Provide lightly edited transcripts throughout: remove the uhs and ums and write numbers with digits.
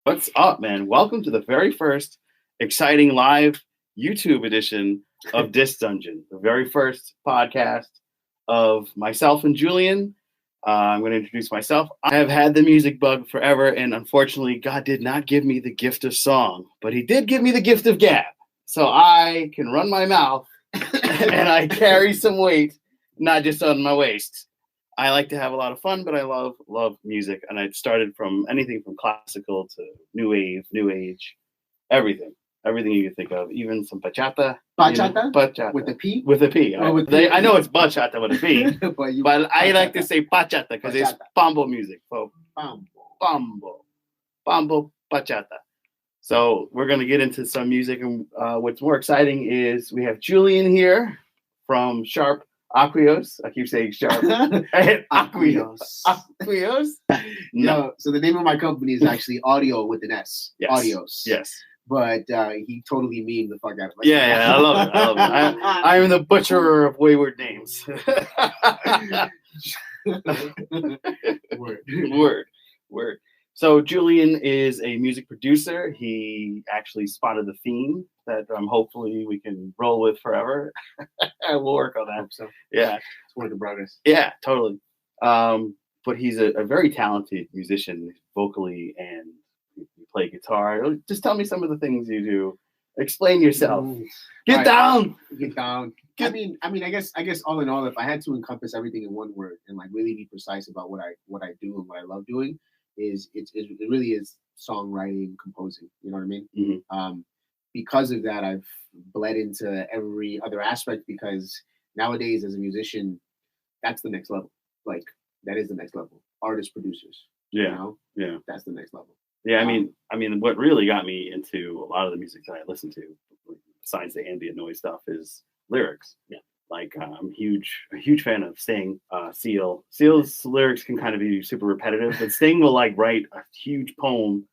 What's up, man? Welcome to the very first exciting live YouTube edition of Disc Dungeon, the very first podcast of myself and Julian. I'm going to introduce myself. I have had the music bug forever, and unfortunately, God did not give me the gift of song, but He did give me the gift of gab. So I can run my mouth and I carry some weight, not just on my waist. I like to have a lot of fun, but I love music, and I started from anything from classical to new wave, new age, everything you can think of, even some bachata. Bachata? Bachata With a P? With a P. Oh, I know it's bachata with a P, but I like to say bachata because it's bombo music. So, bombo bachata. So we're gonna get into some music, and what's more exciting is we have Julian here from Sharp. Aquios. I keep saying Sharp. Aquios. Aquios. No. So the name of my company is actually Audio with an S. Yes. Audios. Yes. But he totally memed the fuck out of it. Yeah, I love it. I am the butcherer of wayward names. Word. So Julian is a music producer. He actually spotted the theme that hopefully we can roll with forever. We'll work on that. So yeah, it's work in progress. Yeah, totally. But he's a very talented musician, vocally, and you play guitar. Just tell me some of the things you do. Explain yourself. Get down. I mean, I guess all in all, if I had to encompass everything in one word and like really be precise about what I do and what I love doing, it really is songwriting, composing. You know what I mean? Mm-hmm. Because of that, I've bled into every other aspect, because nowadays as a musician, that's the next level. Like that is the next level. Artists, producers. Yeah. You know? Yeah. That's the next level. Yeah. I mean, what really got me into a lot of the music that I listen to, besides the ambient noise stuff, is lyrics. Yeah. Like I'm a huge fan of Sting, Seal. Seal's lyrics can kind of be super repetitive, but Sting will like write a huge poem,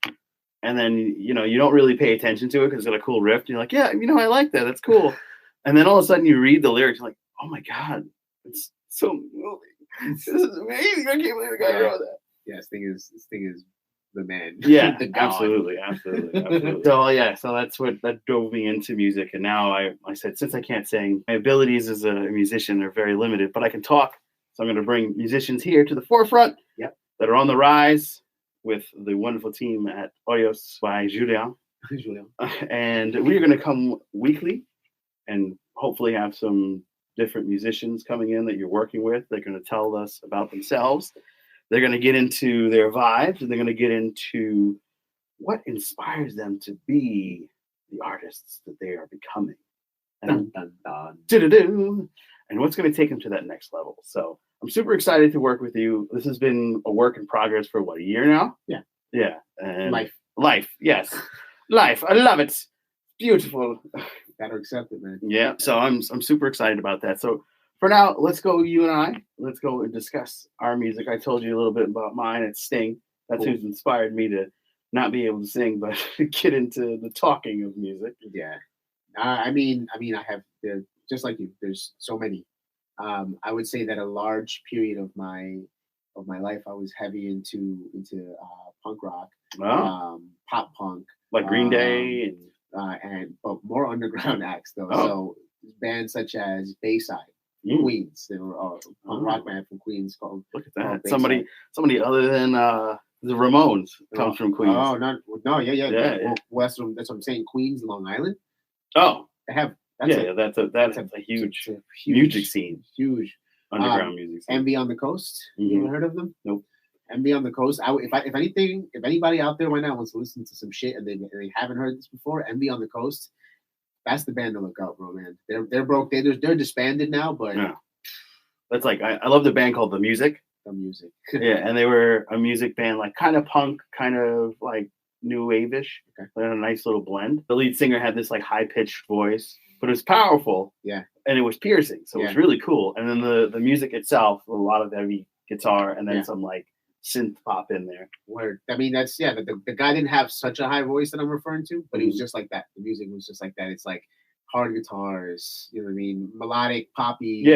and then you don't really pay attention to it because it's got a cool riff. And you're like, yeah, I like that. That's cool. And then all of a sudden you read the lyrics, you're like, oh my god, it's so moving. This is amazing. I can't believe the guy wrote that. Yeah, Sting is the man. Yeah, the absolutely. So that's that drove me into music, and now I said, since I can't sing, my abilities as a musician are very limited, but I can talk. So I'm going to bring musicians here to the forefront. Yep. That are on the rise with the wonderful team at Oyos by Julian. And we're going to come weekly and hopefully have some different musicians coming in that you're working with. They're going to tell us about themselves. They're going to get into their vibes, and they're going to get into what inspires them to be the artists that they are becoming. And, and what's going to take them to that next level. So I'm super excited to work with you. This has been a work in progress for a year now? Yeah. Yeah. And Life. Yes. Life. I love it. Beautiful. Gotta accept it, man. Yeah. So I'm super excited about that. So for now, let's go and discuss our music. I told you a little bit about mine. It's Sting. That's who's inspired me to not be able to sing, but get into the talking of music. Yeah. I mean, I have, just like you, there's so many. I would say that a large period of my life, I was heavy into punk rock, pop punk, like Green Day, but more underground acts though. Oh. So bands such as Bayside, Queens. They were a punk rock band from Queens called. Look at that! Somebody other than the Ramones comes from Queens. Oh yeah. West. That's what I'm saying. Queens, Long Island. Oh, they have. That's a huge music scene. Huge underground music scene. And Beyond the Coast. You ever heard of them? Nope. And Beyond the Coast. If anybody out there right now wants to listen to some shit and they haven't heard this before, and Beyond the Coast, that's the band to look out, bro, man. They're broke. They're disbanded now, but that's like I love the band called The Music. The Music. Yeah, and they were a music band, like kind of punk, kind of like new wave-ish. Okay. They had a nice little blend. The lead singer had this like high-pitched voice, but it was powerful. Yeah. And it was piercing, so it was really cool. And then the music itself, a lot of heavy guitar, and then some like synth pop in there. Word. I mean, that's the guy didn't have such a high voice that I'm referring to, but he was just like that. The music was just like that. It's like hard guitars, you know what I mean? Melodic, poppy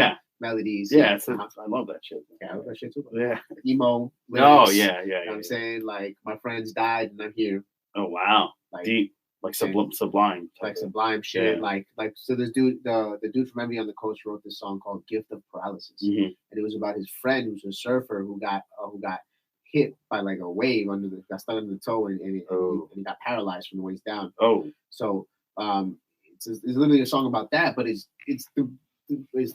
melodies. Yeah, I love that shit. Yeah, I love that shit too. Yeah. Emo. Lyrics, You know what I'm saying? Like, my friends died and I'm here. Oh wow, like deep, like sublime, like sublime shit. Yeah. Like so this dude, the dude from Envy on the Coast wrote this song called "Gift of Paralysis," Mm-hmm. and it was about his friend who's a surfer who got hit by like a wave got stuck under the toe, and he got paralyzed from the waist down. Oh, So it's literally a song about that, but it's the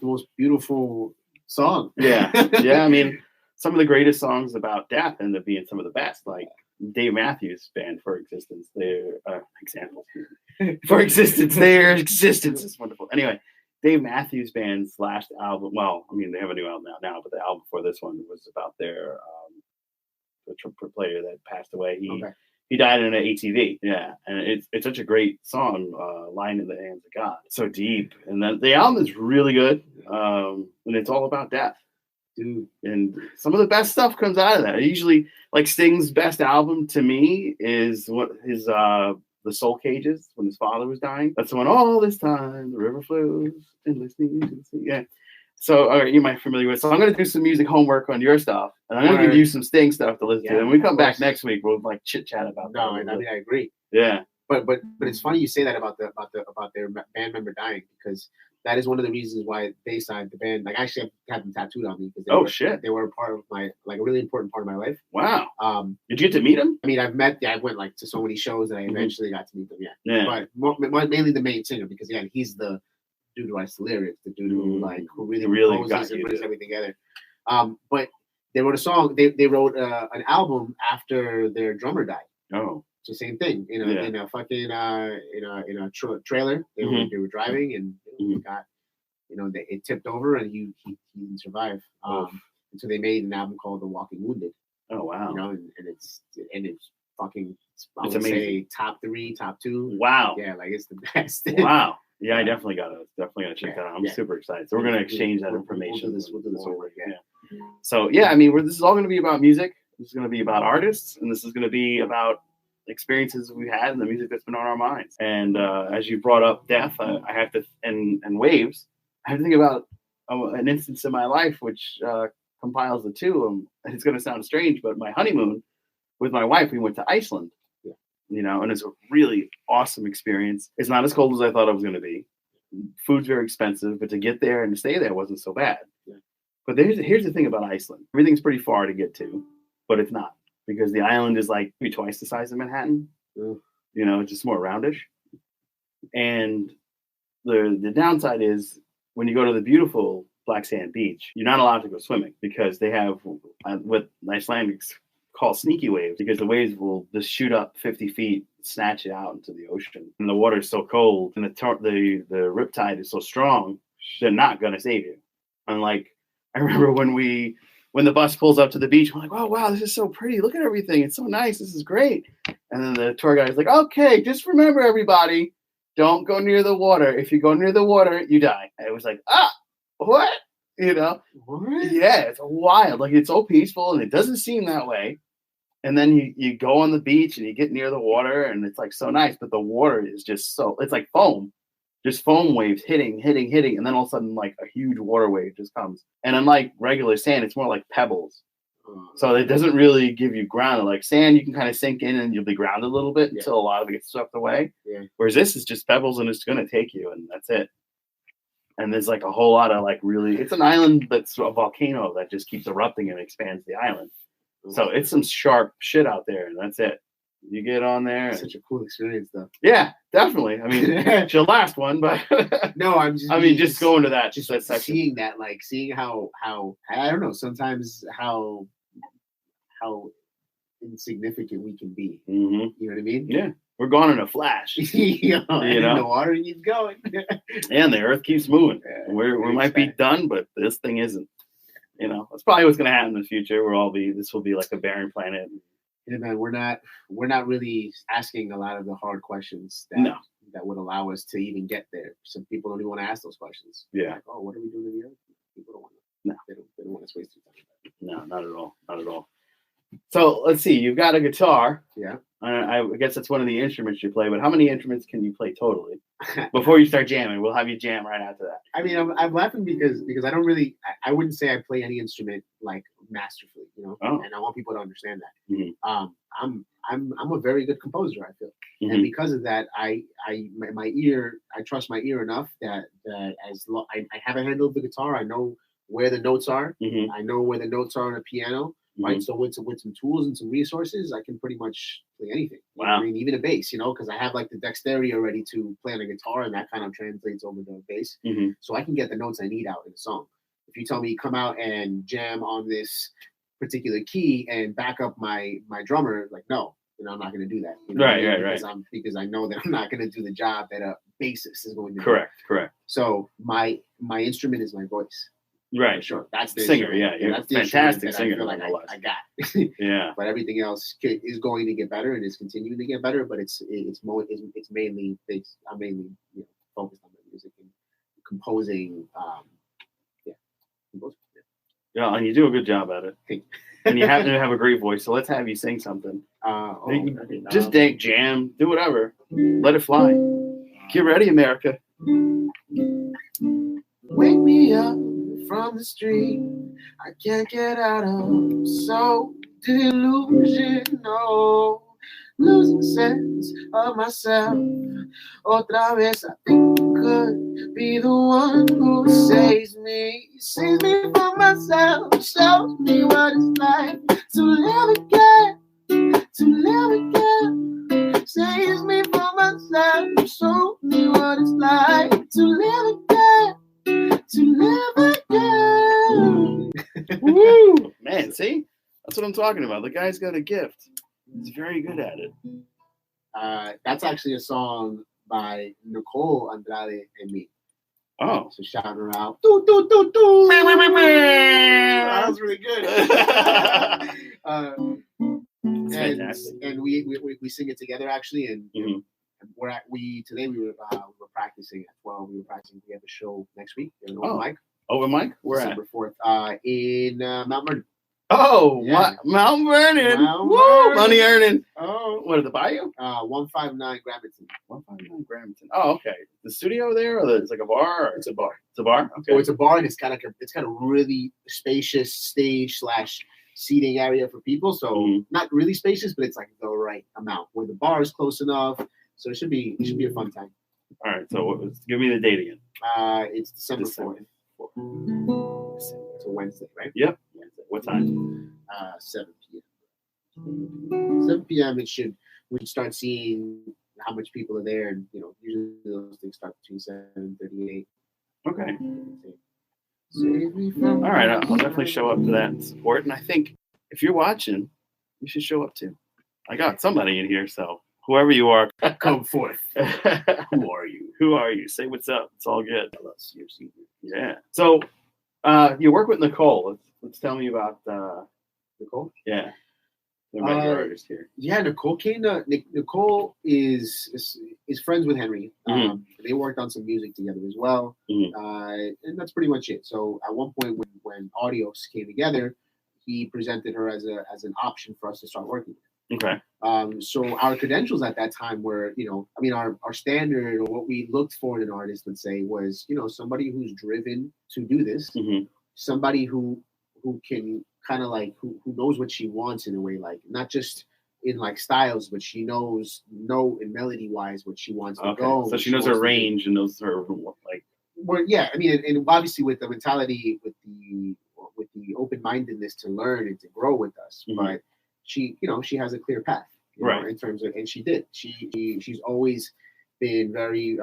most beautiful song. Yeah, yeah. I mean, some of the greatest songs about death end up being some of the best. Like Dave Matthews Band for Existence. Their examples for Existence. Their existence is wonderful. Anyway, Dave Matthews Band's last album. Well, I mean, they have a new album now, but the album before this one was about their the trumpet player that passed away. He died in an ATV. Yeah, and it's such a great song, "Lying in the Hands of God." So deep, and then the album is really good, and it's all about death, dude. And some of the best stuff comes out of that. Usually, like Sting's best album to me is what his The Soul Cages, when his father was dying. That's the one. All this time the river flows endlessly into the sea. Yeah. So, all right, you might be familiar with. So I'm going to do some music homework on your stuff, and I'm going to give you some Sting stuff to listen to. And when we come back next week, we'll like chit chat about that. No, I mean I agree. Yeah, but it's funny you say that about their band member dying, because that is one of the reasons why they signed the band. Like I actually have them tattooed on me because they were a part of my, like a really important part of my life. Wow. Did you get to meet them? I mean, I went like to so many shows that I eventually got to meet them. Yeah. But mainly the main singer, because again, he's the dude who writes the lyrics, the dude who really composes and brings everything together. But they wrote a song. They wrote an album after their drummer died. Oh, it's the same thing. In a fucking in a trailer. They were driving, and got it tipped over, and he didn't survive. And so they made an album called The Walking Wounded. Oh wow. And it's fucking, I it's would amazing. Say top 3, top 2. Wow. Yeah, like it's the best. Wow. Yeah, I definitely gotta check that out. I'm super excited. So we're gonna exchange that information. We'll do this over. Yeah. So yeah, I mean, this is all gonna be about music. This is gonna be about artists, and this is gonna be about experiences we've had and the music that's been on our minds. And as you brought up death, I have to and waves. I have to think about an instance in my life which compiles the two. And it's gonna sound strange, but my honeymoon with my wife, we went to Iceland. And it's a really awesome experience. It's not as cold as I thought it was going to be. Food's very expensive, but to get there and to stay there wasn't so bad. Yeah. But here's the thing about Iceland. Everything's pretty far to get to, but it's not, because the island is like maybe twice the size of Manhattan. It's just more roundish. And the downside is when you go to the beautiful black sand beach, you're not allowed to go swimming, because they have what Icelandics call sneaky waves, because the waves will just shoot up 50 feet, snatch it out into the ocean. And the water is so cold, and the riptide is so strong, they're not going to save you. And like, I remember when the bus pulls up to the beach, I'm like, oh, wow, this is so pretty. Look at everything. It's so nice. This is great. And then the tour guide is like, okay, just remember, everybody, don't go near the water. If you go near the water, you die. And it was like, what? What? Yeah, it's wild. Like, it's so peaceful, and it doesn't seem that way. And then you go on the beach and you get near the water, and it's like so nice, but the water is just it's like foam, just foam waves hitting, and then all of a sudden like a huge water wave just comes. And unlike regular sand, it's more like pebbles. So it doesn't really give you ground. Like sand, you can kind of sink in and you'll be grounded a little bit until a lot of it gets swept away. Yeah. Whereas this is just pebbles, and it's going to take you, and that's it. And there's like a whole lot of it's an island that's a volcano that just keeps erupting and expands the island. So it's some sharp shit out there, and that's it. You get on there. It's such a cool experience, though. Yeah, definitely. I mean, it's your last one, but no, just going to that, just that section. Seeing how I don't know, sometimes how insignificant we can be. Mm-hmm. You know what I mean? Yeah, we're gone in a flash. In the water keeps going. And the earth keeps moving. Yeah, we might be done, but this thing isn't. That's probably what's going to happen in the future. This will be like a barren planet. Yeah, man, we're not really asking a lot of the hard questions that would allow us to even get there. Some people don't even want to ask those questions. Yeah. Like, what are we doing in the earth? People don't want to. No, they don't want to waste their time. No, not at all. Not at all. So let's see. You've got a guitar. Yeah. I guess that's one of the instruments you play. But how many instruments can you play totally before you start jamming? We'll have you jam right after that. I mean, I'm laughing because I don't really. I wouldn't say I play any instrument like masterfully. and I want people to understand that. Mm-hmm. I'm a very good composer, I feel, Mm-hmm. and because of that, my ear, I trust my ear enough that I have a handle of the guitar, I know where the notes are, Mm-hmm. I know where the notes are on a piano, right? Mm-hmm. So with some tools and some resources, I can pretty much play anything. You know Wow. what I mean, even a bass, because I have like the dexterity already to play on a guitar, and that kind of translates over the bass. Mm-hmm. So I can get the notes I need out in a song. If you tell me come out and jam on this particular key and back up my drummer, like no, I'm not going to do that. Because I know that I'm not going to do the job that a bassist is going to do. Correct. So my instrument is my voice. Right. For sure. That's the singer. Yeah, you're that's a fantastic singer. I feel like I got. Yeah. But everything else is going to get better and is continuing to get better. But it's mainly based. I'm mainly focused on the music and composing. Composing. Yeah, and you do a good job at it. And you happen to have a great voice, so let's have you sing something. Just jam, do whatever. Let it fly. Get ready, America. Wake me up from the street. I can't get out of so delusional. Losing sense of myself. Otra vez I think could be the one who saves me. Saves me from myself. Shows me what it's like to live again. To live again. Saves me from myself. Shows me what it's like to live again. To live again. Woo! Man, see? That's what I'm talking about. The guy's got a gift. He's very good at it. That's actually a song by Nicole Andrade and me. Oh. So shouting her out. Doo, doo, doo, doo. That was really good. Fantastic. And we sing it together actually, and today we were practicing at 12. We were practicing. We have a show next week. Open mic. Open mic? Where December 4th. In Mount Vernon. Oh, yeah. Mount Vernon. Woo! Money earning. Oh. What, at the Bayou? 159 Gramerton. 159 Gramerton. Oh, okay. The studio there, or it's like a bar? Or? It's a bar. It's a bar? Okay. So it's a bar, and it's got a really spacious stage / seating area for people. So not really spacious, but it's like the right amount where the bar is close enough. So it should be a fun time. All right. So give me the date again. It's December 4th. It's a Wednesday, right? Yep. Wednesday. What time? 7 p.m. 7 p.m. We start seeing how much people are there, and usually those things start between 7:38. Okay. All right, I'll definitely show up to that and support. And I think if you're watching, you should show up too. I got somebody in here, so whoever you are, come forth. Who are you? Who are you? Say what's up. It's all good. Yeah. So you work with Nicole. Let's tell me about Nicole. Yeah. Your artist here. Yeah, Nicole came to. Nicole is friends with Henry. They worked on some music together as well, and that's pretty much it. So at one point, when Audios came together, he presented her as an option for us to start working with. Okay. So our credentials at that time were, our standard, or what we looked for in an artist, let's say, was, somebody who's driven to do this, somebody who can kind of like who knows what she wants in a way, like not just in like styles, but she knows in melody wise what she wants to go. So she knows her range and knows her like. Well, yeah, I mean, and obviously with the mentality, with the open mindedness to learn and to grow with us, but she has a clear path, right? In terms of, and she did. She's always been very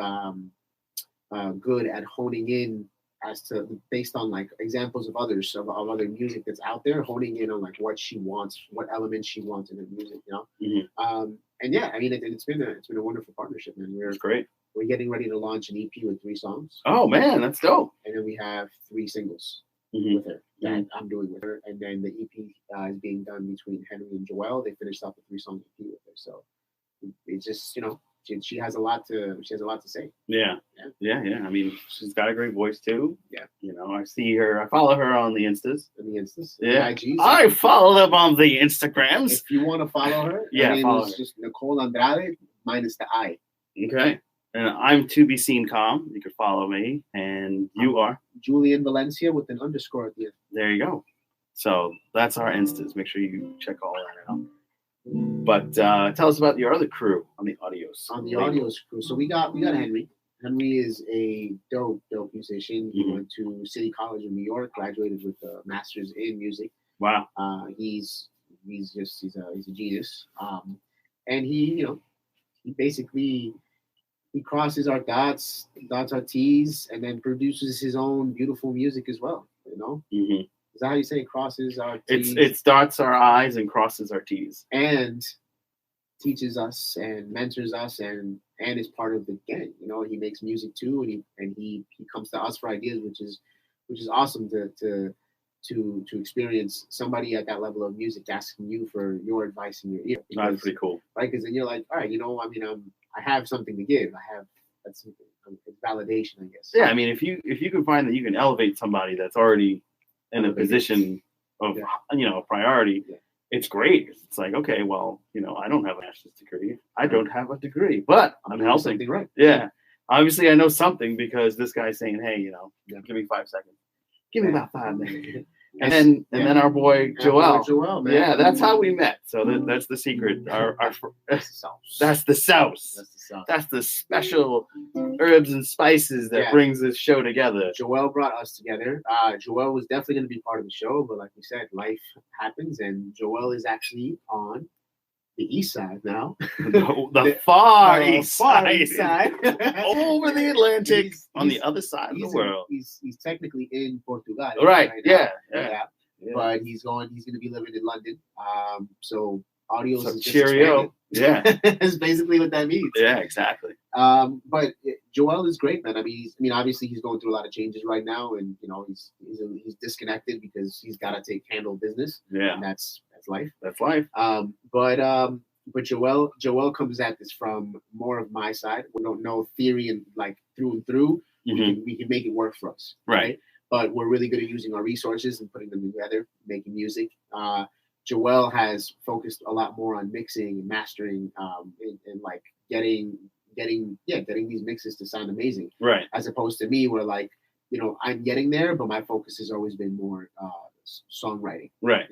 good at honing in as to, based on like examples of others of other music that's out there, honing in on like what she wants, what elements she wants in her music, and yeah, I mean, it's been a wonderful partnership, man. It's great. We're getting ready to launch an EP with 3 songs. Oh man, that's dope. And then we have 3 singles with her that I'm doing with her, and then the EP is being done between Henry and Joelle. They finished up a 3-song EP with her, so it's just she has a lot to say. Yeah. I mean, she's got a great voice too. Yeah. I follow her on the Instas. Yeah. The IGs. I follow them on the Instagrams. If you want to follow her, follow her. Just Nicole Andrade minus the I. Okay. And I'm to be seen calm. You can follow me, and you are Julian Valencia with an underscore at the end. There you go. So that's our Instas. Make sure you check all that out. But tell us about your other crew on the Audios. On the Audios crew. So we got Henry. Henry is a dope musician. He went to City College in New York, graduated with a master's in music. Wow. He's a genius. And he basically he crosses our dots our T's, and then produces his own beautiful music as well. Mm-hmm. Is that how you say it? Crosses our T's? It's dots our I's and crosses our T's. And teaches us and mentors us and is part of the gang. He makes music too, and he comes to us for ideas, which is awesome to experience somebody at that level of music asking you for your advice in your ear. Because, that's pretty cool, right? Because then you're like, all right, I have something to give. That's something. It's validation, I guess. Yeah, I mean, if you can find that you can elevate somebody that's already in a position of priority. Yeah. It's great. It's like, okay, well, I don't have a master's degree. I don't have a degree, but I'm helping. Something right. Yeah. Obviously, I know something because this guy's saying, hey, give me 5 seconds. Give me about 5 minutes. And then our boy Joel. Joel, man. Yeah, that's how we met. So that's the secret. That's the sauce. That's the special herbs and spices that brings this show together. Joel brought us together. Joel was definitely going to be part of the show, but like we said, life happens, and Joel is actually on the east side now. the far east side. Over the Atlantic, on the other side of the world. He's technically in Portugal. Right. Yeah. But he's going to be living in London. So Audios is just cheerio. Yeah. That's basically what that means. Yeah, exactly. But Joel is great, man. Obviously he's going through a lot of changes right now, and he's disconnected because he's got to handle business. Yeah. And that's life. That's life. But Joel comes at this from more of my side. We don't know theory and like through and through. Mm-hmm. We can make it work for us. Right. But we're really good at using our resources and putting them together, making music. Joel has focused a lot more on mixing and mastering, and like getting these mixes to sound amazing. Right. As opposed to me, where like, I'm getting there, but my focus has always been more songwriting. Right.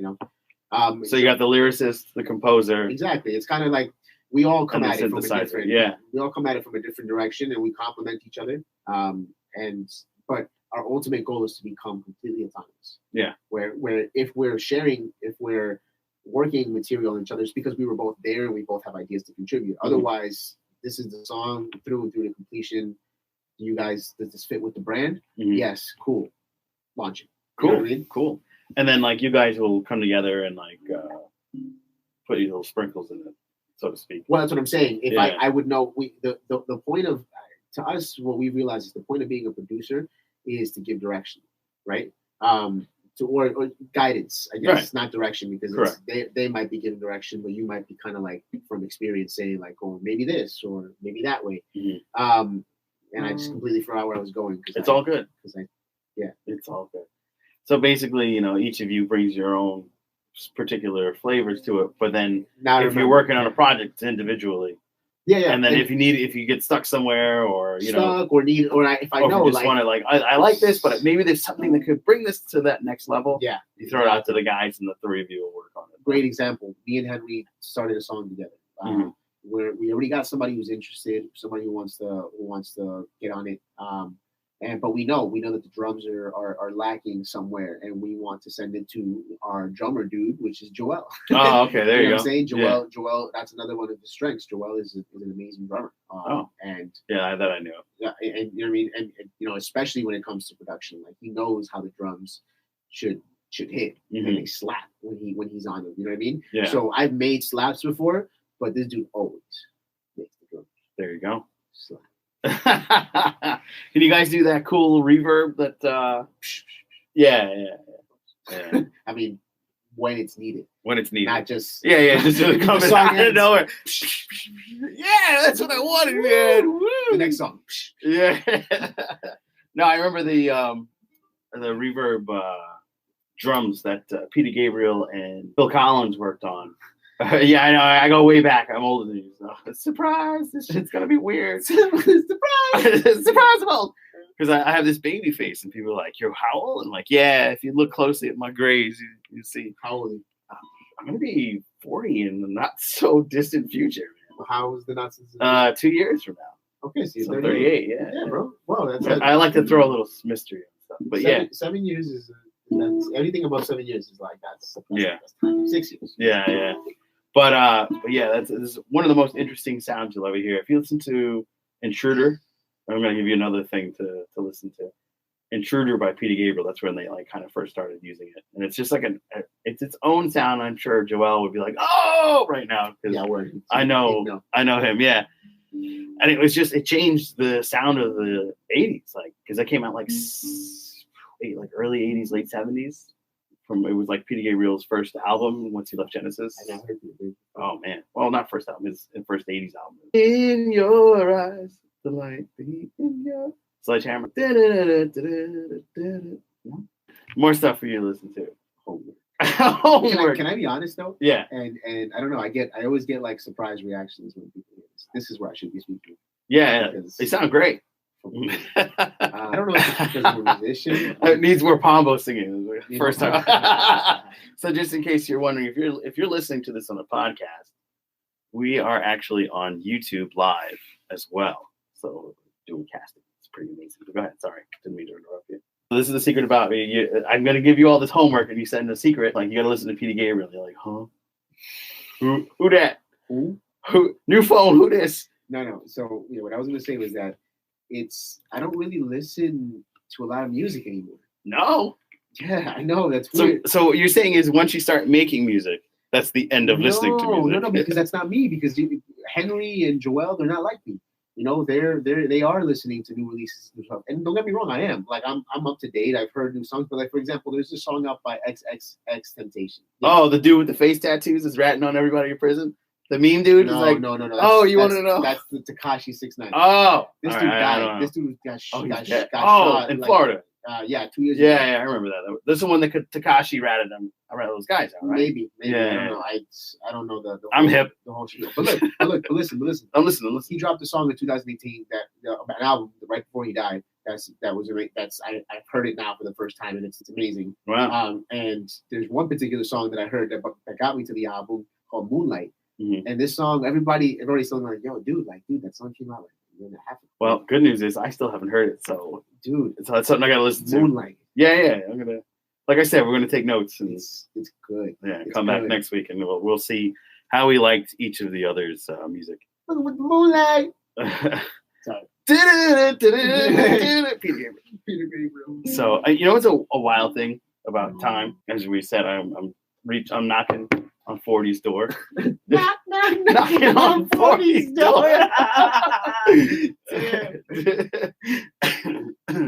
So you got the lyricist, the composer. Exactly. It's kind of like we all come at it from a different. Yeah. We all come at it from a different direction, and we complement each other. But our ultimate goal is to become completely autonomous. Yeah. Where if we're working material on each other, it's because we were both there and we both have ideas to contribute. Mm-hmm. Otherwise, this is the song through and through to completion. Does this fit with the brand? Mm-hmm. Yes. Cool. Launch it. Cool. You know what I mean? Cool. And then like you guys will come together and like put these little sprinkles in it, so to speak. Well, that's what I'm saying. If I would know, the point of, to us, what we realize is the point of being a producer is to give direction, right? Or guidance, I guess, right. Not direction, because they might be giving direction, but you might be kind of like from experience saying like, oh, maybe this or maybe that way. Mm-hmm. And I just completely forgot where I was going. It's all good. It's all good. So basically, each of you brings your own particular flavors to it, but then if you're working on a project individually. Yeah. And then if you get stuck somewhere, or if I know, just want to I like this, but maybe there's something that could bring this to that next level. Yeah, you throw it out to the guys, and the three of you will work on it. Great example. Me and Henry started a song together. Where we already got somebody who's interested, somebody who wants to get on it. But we know that the drums are lacking somewhere, and we want to send it to our drummer dude, which is Joel. Oh, okay, there you go. I'm saying Joel, that's another one of his strengths. Joel is an amazing drummer. And that I knew. Yeah, and you know what I mean, and especially when it comes to production, like he knows how the drums should hit, mm-hmm. and they slap when he's on them. You know what I mean? Yeah. So I've made slaps before, but this dude always makes the drums. There you go. Slap. Can you guys do that cool reverb that yeah. I mean, when it's needed, not just just coming out of nowhere. Yeah, that's what I wanted, man. Woo! The next song. Yeah. No, I remember the reverb drums that Peter Gabriel and Bill Collins worked on. Yeah, I know. I go way back. I'm older than you. So. Surprise! This shit's gonna be weird. Surprise! Surprise! I'm old. Because I have this baby face, and people are like, "You're how old?" I'm like, "Yeah, if you look closely at my grays, You see, How old are you? I'm gonna be 40 in the not so distant future. How was the Nazis? 2 years from now. Okay, so you're So 38. 38. Yeah, Yeah, bro. Well, that's I like to throw a little mystery and stuff, but yeah. 7 years is that's anything above 7 years is like that's Yeah. That's time. 6 years. Yeah. But yeah, this is one of the most interesting sounds you'll ever hear. If you listen to Intruder, I'm gonna give you another thing to listen to. Intruder by Peter Gabriel. That's when they like kind of first started using it, and it's just like it's its own sound. I'm sure Joel would be like, "Oh!" right now because I know him. Yeah, and it changed the sound of the '80s, like because it came out like early '80s, late '70s. It was like Peter Gabriel's first album once he left Genesis. I never heard it. Oh man, well not first album, his first '80s album. In your eyes, the light beat in your Sledgehammer. More stuff for you to listen to. Homework. Can I be honest though? Yeah. And I don't know. I always get like surprise reactions when people hear this. This is where I should be speaking. Yeah. They sound great. I don't know if it's because I'm a musician. It needs more Pombo singing. First time. So just in case you're wondering, if you're listening to this on a podcast, we are actually on YouTube live as well. So doing casting. It's pretty amazing. But go ahead. Sorry. Didn't mean to interrupt you. So this is the secret about me. I'm going to give you all this homework and you send a secret. Like you got to listen to Peter Gabriel. You're like, huh? Who that? Who? New phone. Who this? No. So what I was going to say was that I don't really listen to a lot of music anymore. No. Yeah, I know. That's weird. So what you're saying is once you start making music, that's the end of listening to music. No, because that's not me. Because Henry and Joel, they're not like me. They are listening to new releases and stuff. And don't get me wrong, I am. Like I'm up to date. I've heard new songs. But like for example, there's a song out by XXXTentacion. Oh, the dude with the face tattoos is ratting on everybody in prison. The meme dude is like, no. You want to know? That's the Tekashi 6ix9ine. Oh, this dude died. This dude got shot in Florida. 2 years ago. Yeah, I remember that. This is the one that Tekashi ratted them. I ratted those guys out, right? Maybe. Yeah. I don't know the I'm hip. The whole spiel. But listen. I'm listening. He dropped a song in 2018 an album right before he died. I've heard it now for the first time and it's amazing. Wow. And there's one particular song that I heard that got me to the album called Moonlight. Mm-hmm. And this song, everybody's still like, yo, dude, that song came out like a year and a half ago. Well, good news is I still haven't heard it, so dude, that's something I gotta listen to. Moonlight. Yeah. I'm gonna, like I said, we're gonna take notes and it's good. Yeah, come back next week and we'll see how we liked each of the others' music. With Moonlight. Sorry. Peter Gabriel. So it's a wild thing about time. As we said, I'm knocking on 40's door. Knocking on 40's door.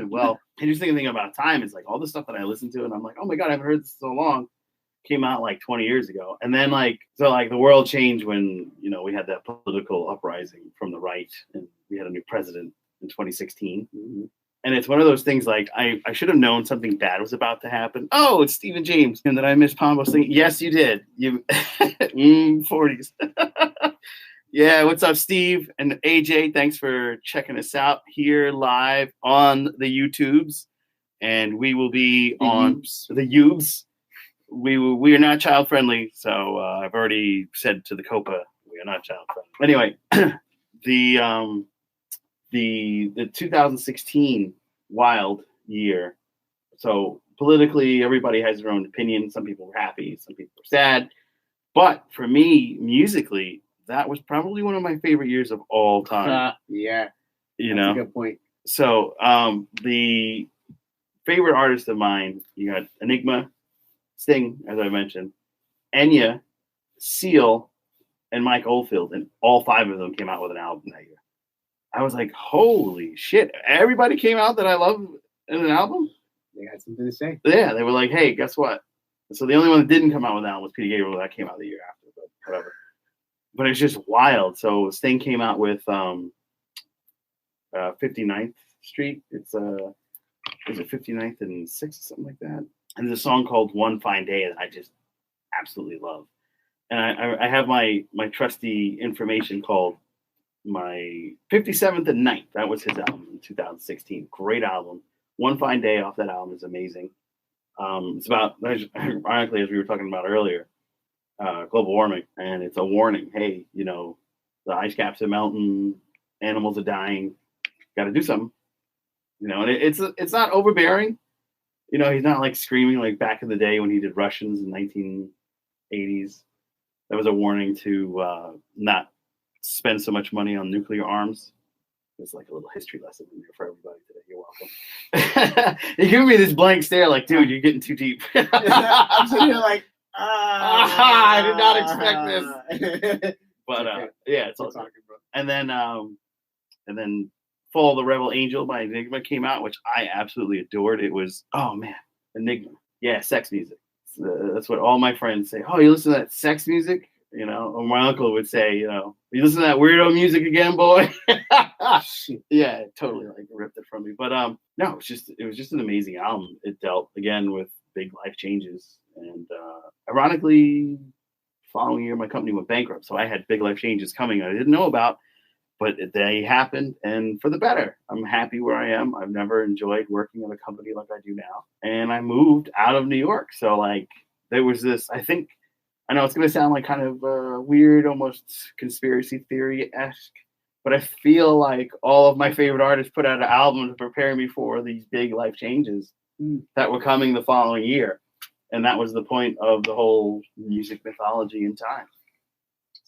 Well, interesting thing about time is like all the stuff that I listen to, and I'm like, oh my god, I haven't heard this so long. Came out like 20 years ago, and then the world changed when we had that political uprising from the right, and we had a new president in 2016. Mm-hmm. And it's one of those things like I should have known something bad was about to happen. Oh, it's Stephen James. And that I missed Pombo singing. Yes, you did. You 40s. Yeah, what's up, Steve? And AJ, thanks for checking us out here live on the YouTubes. And we will be on the YouTubes. We are not child friendly, so I've already said to the COPA we are not child friendly. Anyway, the 2016 wild year. So politically, everybody has their own opinion. Some people were happy, some people were sad. But for me, musically, that was probably one of my favorite years of all time. Yeah, that's a good point. So the favorite artist of mine, you got Enigma, Sting, as I mentioned, Enya, Seal, and Mike Oldfield, and all five of them came out with an album that year. I was like, holy shit. Everybody came out that I love in an album? They had something to say. Yeah, they were like, hey, guess what? So the only one that didn't come out with an album was Peter Gabriel. That came out the year after, but whatever. But it's just wild. So Sting came out with 59th Street. It's is it 59th and 6th or something like that? And there's a song called One Fine Day that I just absolutely love. And I have my trusty information called my 57th and 9th. That was his album in 2016. Great album. One Fine Day off that album is amazing. It's about, ironically, as we were talking about earlier, global warming, and it's a warning. Hey, the ice caps are melting, animals are dying. Got to do something. And it's not overbearing. He's not like screaming like back in the day when he did Russians in 1980s. That was a warning to not spend so much money on nuclear arms. It's like a little history lesson in here for everybody today. You're welcome. You're giving me this blank stare like, dude, you're getting too deep. I'm sitting here like, I did not expect this. But yeah, it's all talking, bro. And then Fall of the Rebel Angel by Enigma came out, which I absolutely adored. It was, oh man, Enigma. Yeah, sex music. That's what all my friends say. Oh, you listen to that sex music? Or my uncle would say, you listen to that weirdo music again, boy? Yeah, totally like ripped it from me. But no, it was just an amazing album. It dealt again with big life changes. And ironically, following year my company went bankrupt. So I had big life changes coming I didn't know about. But they happened, and for the better. I'm happy where I am. I've never enjoyed working at a company like I do now. And I moved out of New York. So, like, there was this, I know it's going to sound like kind of weird, almost conspiracy theory-esque, but I feel like all of my favorite artists put out an album to prepare me for these big life changes that were coming the following year. And that was the point of the whole music mythology in time.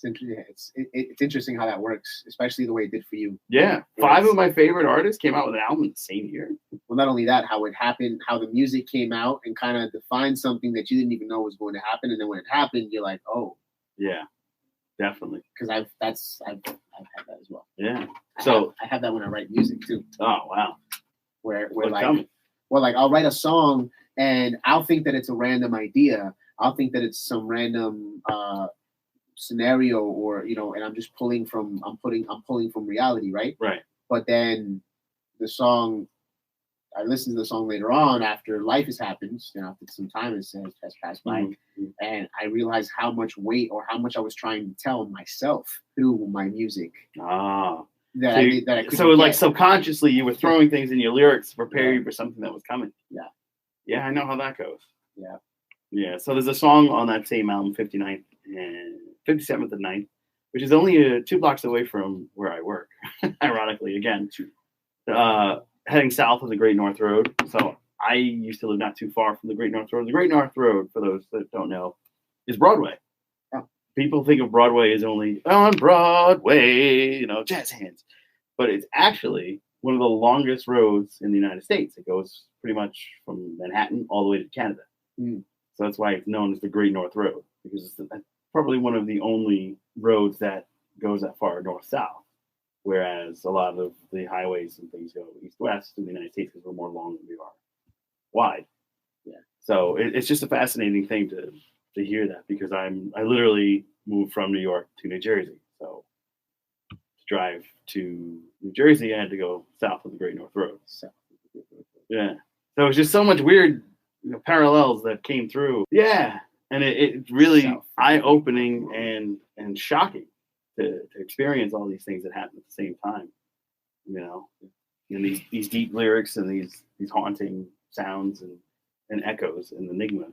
It's interesting how that works, especially the way it did for you. Yeah. 5 of my favorite artists came out with an album the same year. Well, not only that, how it happened, how the music came out and kind of defined something that you didn't even know was going to happen. And then when it happened, you're like, oh. Yeah, definitely. Because I've had that as well. Yeah. I have that when I write music too. Oh, wow. Where like I'll write a song and I'll think that it's a random idea. I'll think that it's some random scenario, or and I'm just pulling from reality, right? Right. But then the song, I listen to the song later on after life has happened, after some time has passed by, and I realize how much weight or how much I was trying to tell myself through my music. So like subconsciously you were throwing things in your lyrics to prepare you for something that was coming. Yeah, I know how that goes. Yeah. So there's a song on that same album, 59th and 57th and 9th, which is only 2 blocks away from where I work. Ironically, again, heading south of the Great North Road. So I used to live not too far from the Great North Road. The Great North Road, for those that don't know, is Broadway. People think of Broadway as only on Broadway, jazz hands. But it's actually one of the longest roads in the United States. It goes pretty much from Manhattan all the way to Canada. So that's why it's known as the Great North Road, because it's probably one of the only roads that goes that far north-south, whereas a lot of the highways and things go east-west in the United States because we're more long than we are wide. Yeah. So it's just a fascinating thing to hear that, because I literally moved from New York to New Jersey. So to drive to New Jersey, I had to go south of the Great North Road. Yeah. So it was just so much weird parallels that came through. Yeah. And it really eye-opening and shocking to experience all these things that happen at the same time. And these deep lyrics and these haunting sounds and echoes. And Enigma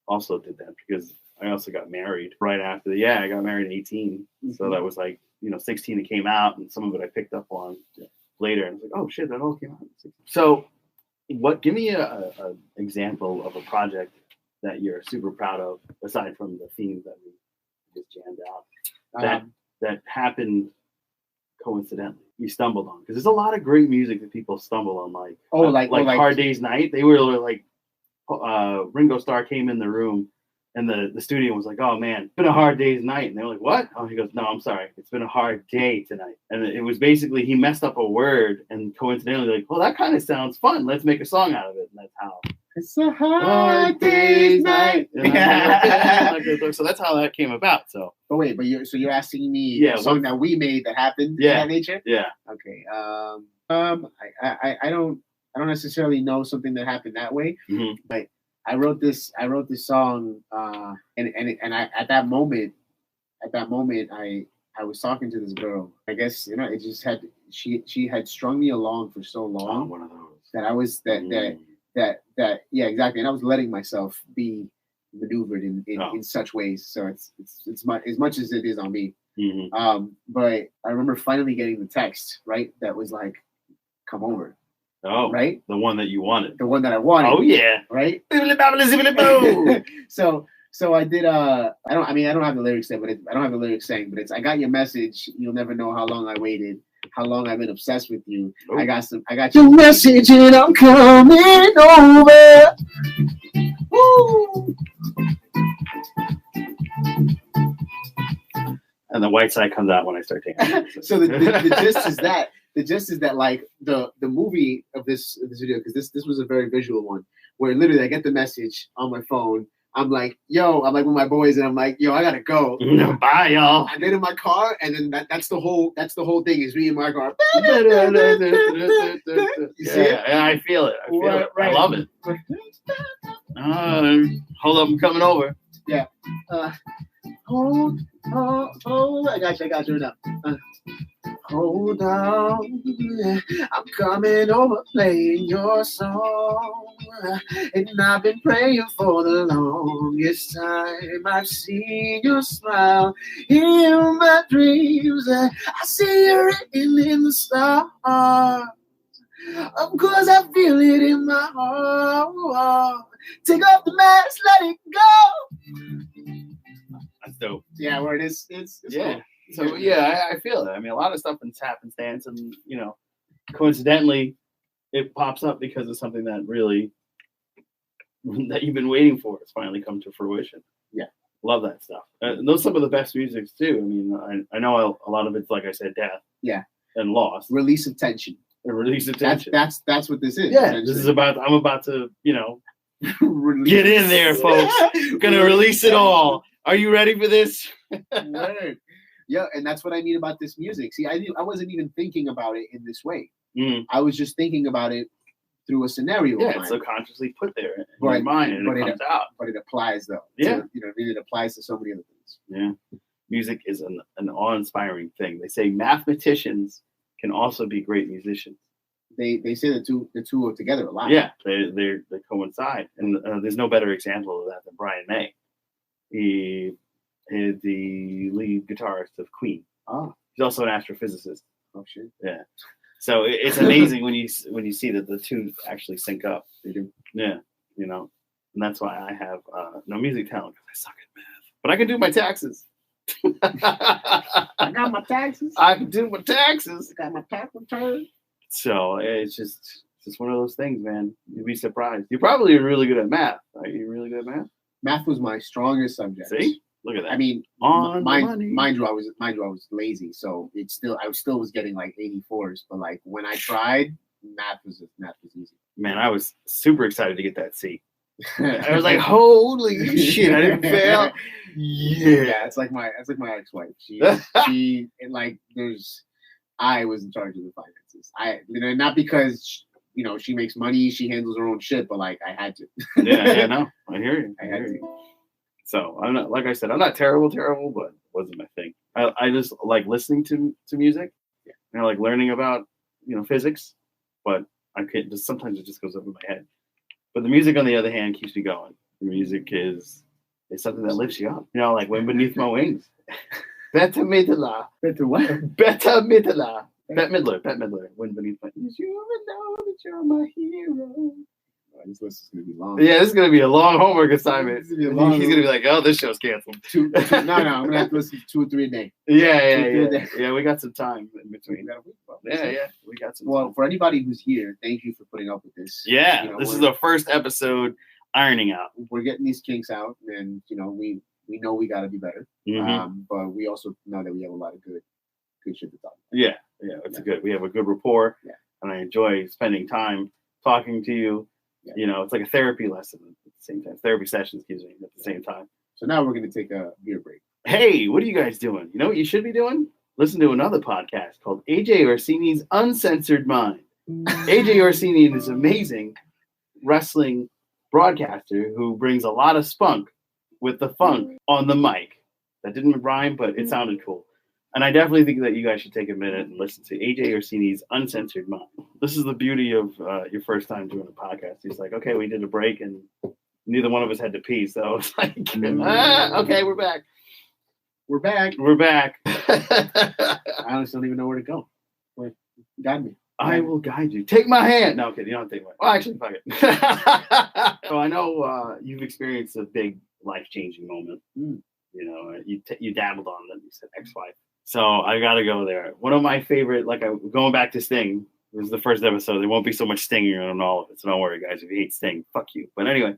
also did that, because I also got married right after I got married at 18. So that was like, 16 it came out, and some of it I picked up on later. And I was like, oh shit, that all came out. So give me a example of a project that you're super proud of, aside from the themes that we just jammed out, that happened coincidentally, you stumbled on? Because there's a lot of great music that people stumble on, like Hard Day's Night. They were like, Ringo Starr came in the room, and the studio was like, oh man, it's been a hard day's night. And they were like, what? Oh, he goes, no, I'm sorry, it's been a hard day tonight. And it was basically, he messed up a word, and coincidentally, like, well, that kind of sounds fun, let's make a song out of it. And that's how it's a hard day's night. So that's how that came about. So you're asking me a song that we made that happened in that nature? Yeah. Okay. I don't necessarily know something that happened that way, but I wrote this song, and I at that moment I was talking to this girl. I guess it just had she had strung me along for so long. One of those. That I was that yeah, exactly. And I was letting myself be maneuvered in such ways. So it's much, as much as it is on me. Mm-hmm. But I remember finally getting the text, right? That was like, come over. Oh, right. The one that you wanted. The one that I wanted. Oh yeah. Right. So I did. I don't have the lyrics there, but I don't have the lyrics saying. But it's, I got your message. You'll never know how long I waited. How long I've been obsessed with you. Oh. I got your message and I'm coming over. Woo. And the white side comes out when I start taking. So the gist is that. The gist is that, like, the movie of this video, because this was a very visual one, where literally I get the message on my phone. I'm like with my boys, and I'm like, yo, I gotta go. Bye, y'all. I get in my car, and then that's the whole thing is me in my car. You see it? Yeah, I feel it. Right. I love it. Hold up, I'm coming over. Yeah. Hold. I got you now. Hold on, I'm coming over playing your song. And I've been praying for the longest time. I've seen your smile in my dreams. I see you written in the stars. Of course, I feel it in my heart. Take off the mask, let it go. That's dope. Yeah, where it is, it's yeah. Cool. So yeah, I feel it. I mean, a lot of stuff in happenstance, and coincidentally, it pops up because of something that really that you've been waiting for. It's finally come to fruition. Yeah, love that stuff. Those are some of the best musics too. I mean, I know a lot of it's, like I said, death. Yeah, and loss. Release of tension. A release of tension. That's what this is. Yeah, this is about. I'm about to get in there, folks. Gonna release it all. Are you ready for this? Word. Yeah, and that's what I mean about this music. See, I wasn't even thinking about it in this way. Mm. I was just thinking about it through a scenario. Yeah, it's subconsciously put there in your mind, and it comes out. But it applies, though. Yeah. It applies to so many other things. Yeah. Music is an awe-inspiring thing. They say mathematicians can also be great musicians. They say the two are together a lot. Yeah, they coincide. And there's no better example of that than Brian May. He is the lead guitarist of Queen. Oh, he's also an astrophysicist. Oh shit! Yeah, so it's amazing when you see that the two actually sync up. They do. Yeah, and that's why I have no music talent, because I suck at math, but I can do my taxes. I got my taxes. I can do my taxes. I got my tax return. So it's just one of those things, man. You'd be surprised. You're probably really good at math. Are you really good at math? Math was my strongest subject. See? Look at that. I mean, mind you, I was lazy, so I still was getting like 84s. But like when I tried, math was easy. Man, I was super excited to get that C. I was like, holy shit, I didn't fail. Yeah, it's like my ex-wife. She I was in charge of the finances. Not because she makes money, she handles her own shit, but like I had to. Yeah, no, I hear you. I had to. So I'm not, like I said, I'm not terrible, but it wasn't my thing. I just like listening to music. Yeah. Like learning about physics, but I can't. Just sometimes it just goes over my head. But the music, on the other hand, keeps me going. The music is something that lifts you up. Like Wind Beneath My Wings. Bette Midler. Better what? Bette Midler. Bette Midler. Wind Beneath My Wings. You ever know that you're my hero? This list is going to be long. Yeah, this is going to be a long homework assignment. He's going to be like, oh, this show's canceled. No, I'm going to have to listen to 2 or 3 a day. Yeah, we got some time in between. Yeah, we got some time. For anybody who's here, thank you for putting up with this. Yeah, this is the first episode ironing out. We're getting these kinks out, and, we know we got to be better. Mm-hmm. But we also know that we have a lot of good shit to talk about. Yeah, it's good. We have a good rapport, and I enjoy spending time talking to you. Yeah. It's like a therapy lesson at the same time. Therapy session, excuse me, at the same time. So now we're going to take a beer break. Hey, what are you guys doing? You know what you should be doing? Listen to another podcast called AJ Orsini's Uncensored Mind. AJ Orsini is an amazing wrestling broadcaster who brings a lot of spunk with the funk on the mic. That didn't rhyme, but it sounded cool. And I definitely think that you guys should take a minute and listen to AJ Orsini's Uncensored Mind. this is the beauty of your first time doing a podcast. He's like, okay, we did a break and neither one of us had to pee. So it's like, okay, we're back. We're back. We're back. I honestly don't even know where to go. Wait, guide me. I will guide you. Take my hand. No, okay, you don't take my. Well, actually, fuck it. So I know you've experienced a big life-changing moment. You know, you dabbled on them. You said ex-wife. So I got to go there. One of my favorite, like, going back to Sting. This is the first episode. There won't be so much Sting on all of it. So don't worry, guys. If you hate Sting, fuck you. But anyway,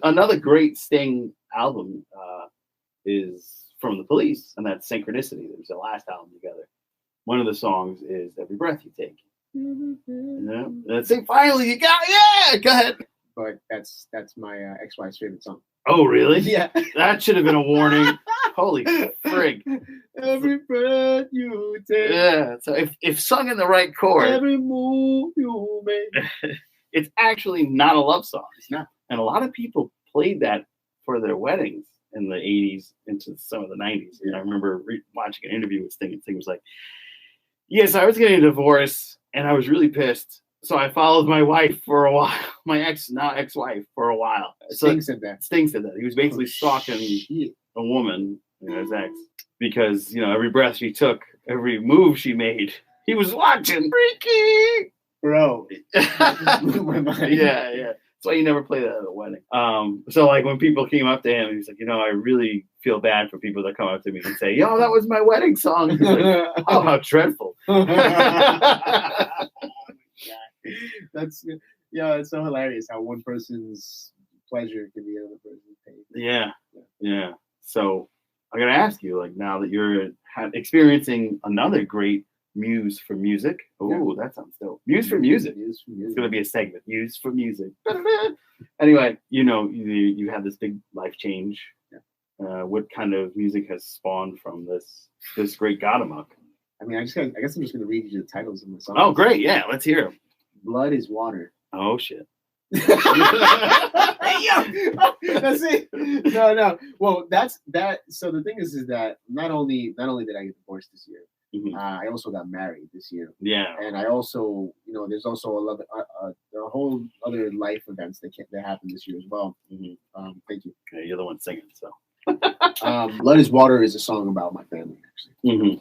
another great Sting album is from The Police, and that's Synchronicity. It was their last album together. One of the songs is Every Breath You Take. That's it. Finally, you got go ahead. But that's my ex-wife's favorite song. Oh, really? Yeah. That should have been a warning. Holy frig. Every breath you take. Yeah. So if sung in the right chord. Every move you make. It's actually not a love song. It's not. And a lot of people played that for their weddings in the 80s into some of the 90s. And I remember watching an interview with Sting, and Sting was like, yes, I was getting a divorce, and I was really pissed. So I followed my wife for a while, my ex-wife for a while. Sting said that. Sting said that. He was basically stalking a woman, his ex, because, every breath she took, every move she made, he was watching. Freaky! Bro. My mind. Yeah. That's why you never play that at a wedding. So like when people came up to him, he's like, I really feel bad for people that come up to me and say, yo, that was my wedding song. He's like, oh, how dreadful. It's so hilarious how one person's pleasure can be another person's pain. Yeah. So I gotta ask you, like, now that you're experiencing another great muse for music. Oh, that sounds dope. Muse for music. It's gonna be a segment. Muse for music. Anyway, you had this big life change. What kind of music has spawned from this great God amok? I mean, I guess I'm just gonna read you the titles of my songs. Oh, great! Yeah, let's hear them. Blood is Water. Oh shit. That's it. No. Well, that's that. So the thing is that not only did I get divorced this year, I also got married this year. Yeah. And I also, there's also a whole other life events that happened this year as well. Thank you. Okay, you're the one singing, so. Blood is Water is a song about my family, actually. Mm-hmm.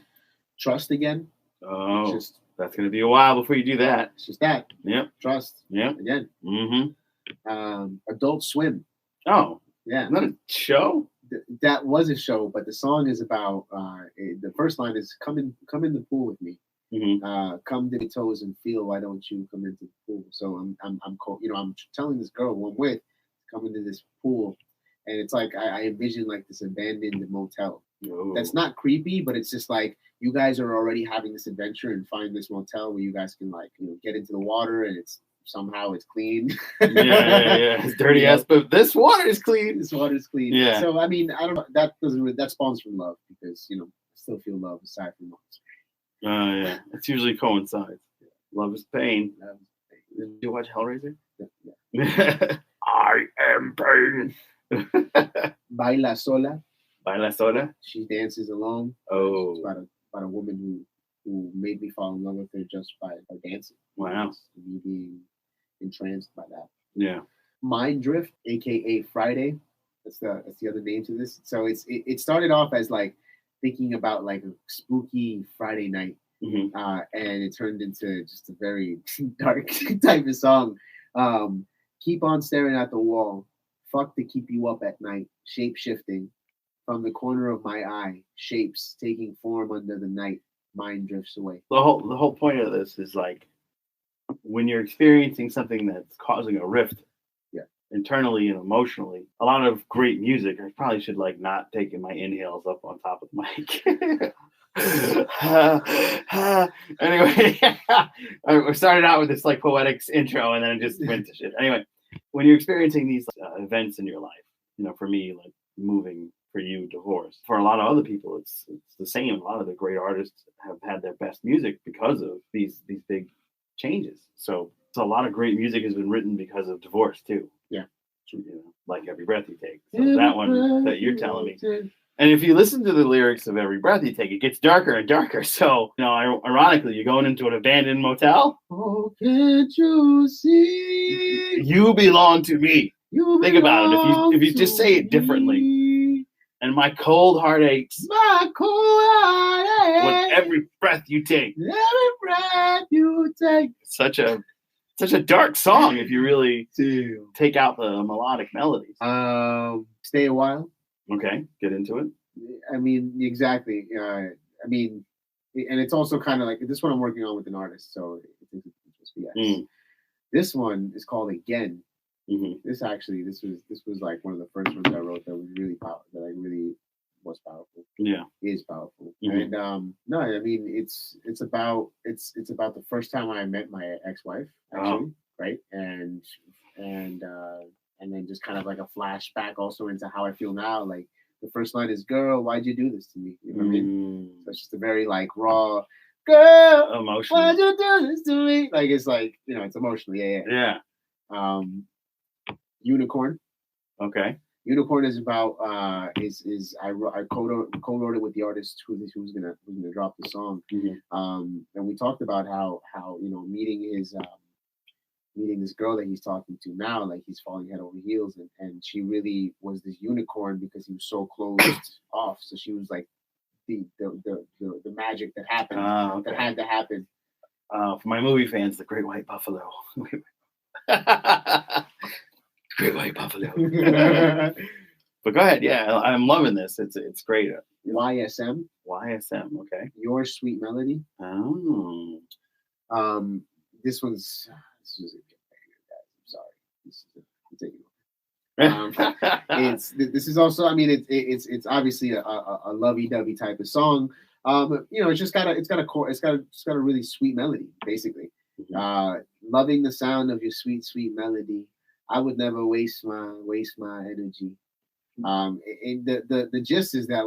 Trust again. Oh. That's going to be a while before you do that. It's just that. Yep. Trust. Yep. Again. Mm-hmm. Adult Swim. Oh. Yeah. Isn't that a show? That was a show, but the song is about, the first line is, come in the pool with me. Mm-hmm. Come to the toes and feel, why don't you come into the pool? So I'm telling this girl who I'm with, come into this pool. And it's like, I envision like this abandoned motel. That's not creepy, but it's just like, you guys are already having this adventure and find this motel where you guys can get into the water and it's clean. Yeah. It's dirty ass, but this water is clean. Yeah. So I mean, I don't know. That spawns from love because I still feel love aside from love. Yeah. It usually coincides. Love is pain. Did you watch Hellraiser? Yeah. I am pain. Baila Sola. Baila Sola. She dances alone. Oh. It's about a woman who made me fall in love with her just by dancing. Wow. Me being entranced by that. Yeah. Mind Drift, aka Friday. That's the other name to this. So it started off as like thinking about like a spooky Friday night. Mm-hmm. And it turned into just a very dark type of song. Keep on staring at the wall. Fuck to keep you up at night. Shape shifting. From the corner of my eye, shapes taking form under the night. Mind drifts away. The whole point of this is like when you're experiencing something that's causing a rift, internally and emotionally. A lot of great music. I probably should like not taking my inhales up on top of the mic. Anyway, we started out with this like poetics intro, and then it just went to shit. Anyway, when you're experiencing these events in your life, for me, like moving. For you, divorce. For a lot of other people, it's the same. A lot of the great artists have had their best music because of these big changes. So a lot of great music has been written because of divorce too. Yeah. Like Every Breath You Take. So that one that you're telling me And if you listen to the lyrics of Every Breath You Take, it gets darker and darker. So, ironically, you're going into an abandoned motel. Oh, can't you see? You belong to me. You Think about it. belong If you just say it differently. me. And my cold heart aches My cold heart with aches. every breath you take. Every breath you take. Such a dark song if you really Damn. take out the melodic melodies. Stay a while. Okay, get into it. I mean, exactly. I mean, and it's also kind of like this one I'm working on with an artist, so it's yes. This one is called Again. Mm-hmm. This was like one of the first ones I wrote that was really powerful. That I really was powerful. Yeah, is powerful. Mm-hmm. And no, I mean it's about the first time I met my ex-wife actually, right? And then just kind of like a flashback also into how I feel now. Like the first line is, "Girl, why'd you do this to me?" You know what I mean? So it's just a very like raw, "Girl, emotional. why'd you do this to me?" Like it's like it's emotional. Yeah. Unicorn. Okay. Unicorn is about is I co-wrote it with the artist who's gonna drop the song. Mm-hmm. And we talked about how meeting this girl that he's talking to now, like he's falling head over heels, and she really was this unicorn because he was so closed off. So she was like the magic that happened that had to happen. For my movie fans, the Great White Buffalo. Great White Buffalo. But go ahead. Yeah, I'm loving this. It's great. YSM. YSM. Okay. Your Sweet Melody. Oh. This was a good banger, guys. I'm sorry. This is also. I mean, it's obviously a lovey-dovey type of song. It's got a really sweet melody, basically. Mm-hmm. Loving the sound of your sweet, sweet melody. I would never waste my energy. The gist is that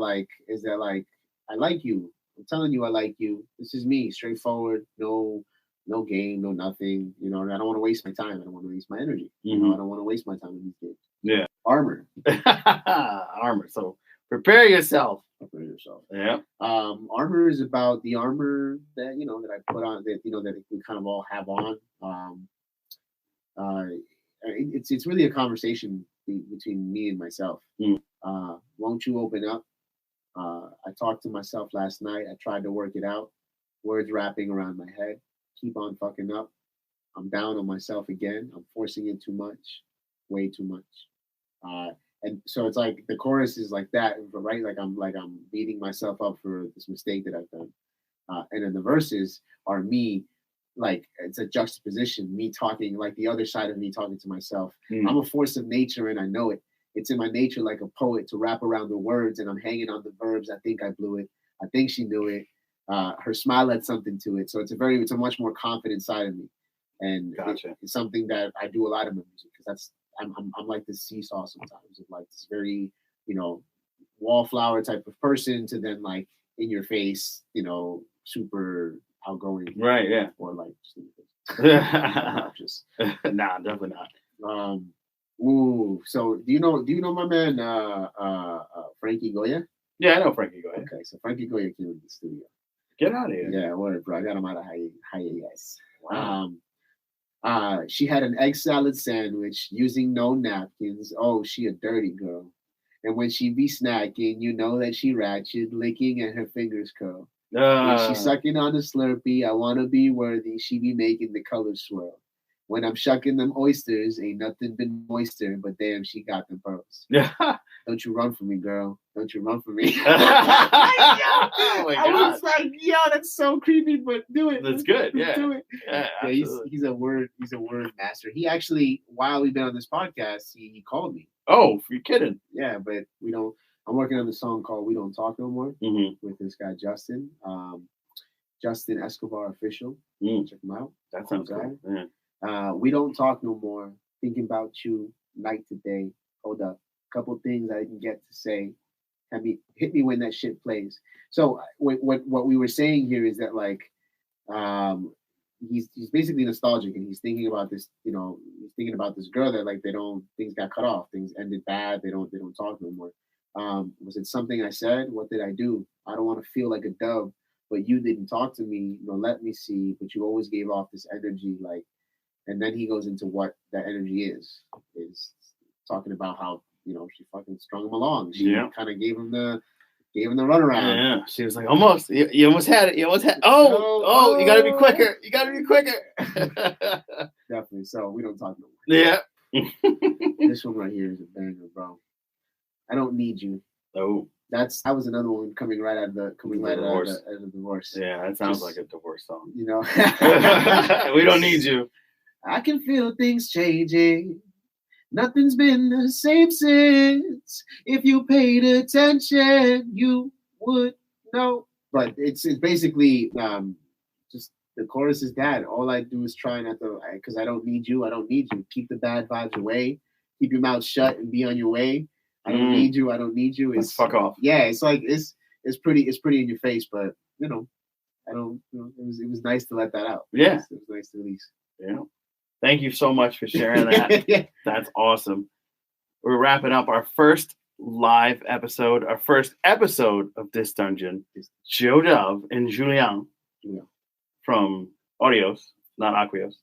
I like you. I'm telling you I like you. This is me, straightforward, no game, no nothing. I don't want to waste my time. I don't want to waste my energy. Mm-hmm. I don't want to waste my time in these games. Yeah. Armor. Armor. So prepare yourself. Prepare yourself. Yeah. Armor is about the armor that that I put on, that that we kind of all have on. It's really a conversation between me and myself. Won't you open up? I talked to myself last night. I tried to work it out. Words wrapping around my head. Keep on fucking up. I'm down on myself again. I'm forcing it too much. Way too much. And so it's like the chorus is like that, right? Like I'm beating myself up for this mistake that I've done. And then the verses are me, like it's a juxtaposition, me talking, like the other side of me talking to myself. I'm a force of nature and I know it. It's in my nature like a poet to wrap around the words, and I'm hanging on the verbs. I think I blew it. I think she knew it. Her smile had something to it. So it's a much more confident side of me. And gotcha. It's something that I do a lot in my music, because I'm like this seesaw sometimes, of like this very, wallflower type of person to then like in your face, super outgoing. Right, yeah. Or like just nah, definitely not. So do you know my man Frankie Goya? Yeah, I know Frankie Goya. Okay, so Frankie Goya came in the studio. Get out of here. Yeah, whatever, bro. I got him out of hiatus. Wow. She had an egg salad sandwich using no napkins. Oh, she a dirty girl. And when she be snacking, you know that she ratchet, licking and her fingers curl. When she sucking on a Slurpee, I want to be worthy. She be making the colors swirl. When I'm shucking them oysters, ain't nothing been moister, but damn, she got the pearls. Don't you run from me, girl. Don't you run from me. Oh my God. I was like, yo, that's so creepy, but do it. That's good. Yeah. Do it. Yeah, he's a word master. He actually, while we've been on this podcast, he called me. Oh, you're kidding. Yeah, but I'm working on the song called We Don't Talk No More with this guy, Justin. Justin Escobar Official. Check him out. That sounds cool. Yeah. We don't talk no more. Thinking about you night to day. Hold up. Couple things I didn't get to say. Hit me when that shit plays. So what we were saying here is that like he's basically nostalgic, and he's thinking about this, he's thinking about this girl that like things got cut off, things ended bad, they don't talk no more. Was it something I said? What did I do? I don't want to feel like a dove, but you didn't talk to me, let me see, but you always gave off this energy, like, and then he goes into what that energy is talking about how, she fucking strung him along. She kind of gave him the runaround. Yeah, she was like, almost. You almost had it. You almost had. Oh, you got to be quicker. You got to be quicker. Definitely. So we don't talk no more. Yeah. This one right here is a banger, bro. I don't need you. Oh, that was another one coming right out of the divorce. Yeah, that sounds like a divorce song. You know, we don't need you. I can feel things changing. Nothing's been the same since. If you paid attention, you would know. But it's basically just the chorus is that. All I do is try not to, because I don't need you. I don't need you. Keep the bad vibes away. Keep your mouth shut and be on your way. I don't need you. I don't need you. It's fuck off. Yeah, it's like it's pretty in your face, but I don't. It was nice to let that out. Yeah, it was nice to release. Yeah. Thank you so much for sharing that. Yeah. That's awesome. We're wrapping up our first live episode, our first episode of This Dungeon. Joe Dove and Julian from Audios, not Aquios.